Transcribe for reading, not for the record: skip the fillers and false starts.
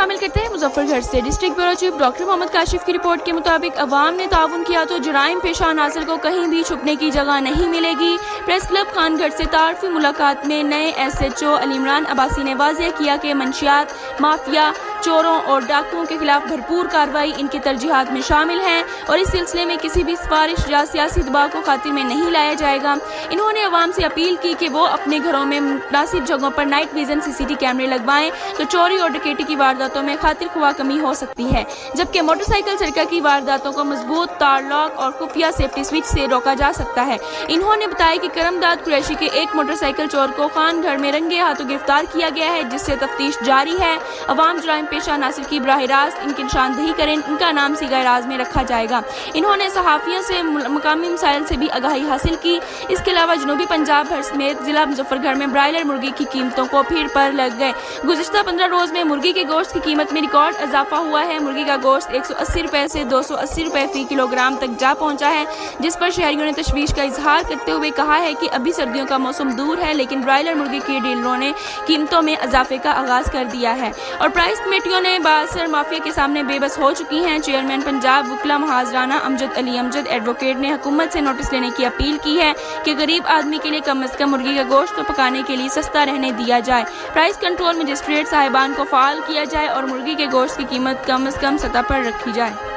شامل کرتے ہیں مظفر گڑھ سے۔ ڈسٹرکٹ بیورو چیف ڈاکٹر محمد کاشف کی رپورٹ کے مطابق عوام نے تعاون کیا تو جرائم پیشہ عناصر کو کہیں بھی چھپنے کی جگہ نہیں ملے گی۔ پریس کلب خان گڑھ سے تعارفی ملاقات میں نئے SHO علی عمران عباسی نے واضح کیا کہ منشیات مافیا، چوروں اور ڈاکوؤں کے خلاف بھرپور کارروائی ان کی ترجیحات میں شامل ہے اور اس سلسلے میں کسی بھی سفارش یا سیاسی دباؤ کو خاطر میں نہیں لایا جائے گا۔ انہوں نے عوام سے اپیل کی کہ وہ اپنے گھروں میں مناسب جگہوں پر نائٹ ویژن CCTV کیمرے لگوائیں تو چوری اور ڈکیتی کی وارداتوں میں خاطر خواہ کمی ہو سکتی ہے، جبکہ موٹر سائیکل سرقہ کی وارداتوں کو مضبوط تار لاک اور خفیہ سیفٹی سوئچ سے روکا جا سکتا ہے۔ انہوں نے بتایا کہ کرمداد قریشی کے ایک موٹر سائیکل چور کو خان گڑھ میں رنگے ہاتھوں گرفتار کیا گیا ہے، جس سے تفتیش جاری ہے۔ عوام جرائم پیشہ عناصر کی براہ راست ان کی نشاندہی کریں، ان کا نام سیگہ راز میں رکھا جائے گا۔ انہوں نے صحافیوں سے مقامی مسائل سے بھی آگاہی حاصل کی۔ اس کے علاوہ جنوبی پنجاب بھر سمیت ضلع مظفر گڑھ میں برائلر مرغی کی قیمتوں کو پھر پر لگ گئے۔ گزشتہ 15 روز میں مرغی کے گوشت کی قیمت میں ریکارڈ اضافہ ہوا ہے۔ مرغی کا گوشت 180 روپے سے 280 روپے فی کلو گرام تک جا پہنچا ہے، جس پر شہریوں نے تشویش کا اظہار کرتے ہوئے کہا ہے کہ ابھی سردیوں کا موسم دور ہے، لیکن برائلر مرغی کے ڈیلروں نے قیمتوں میں اضافے کا آغاز کر دیا ہے اور پرائس کمیٹیوں نے بااثر مافیا کے سامنے بے بس ہو چکی ہیں۔ چیئرمین پنجاب وکلا محاذ رانا امجد علی امجد ایڈوکیٹ نے حکومت سے نوٹس لینے کی اپیل کی ہے کہ غریب آدمی کے لیے کم از کم مرغی کا گوشت تو پکانے کے لیے سستا رہنے دیا جائے، پرائس کنٹرول مجسٹریٹ صاحبان کو فعال کیا جائے اور مرغی کے گوشت کی قیمت کم از کم سطح پر رکھی جائے۔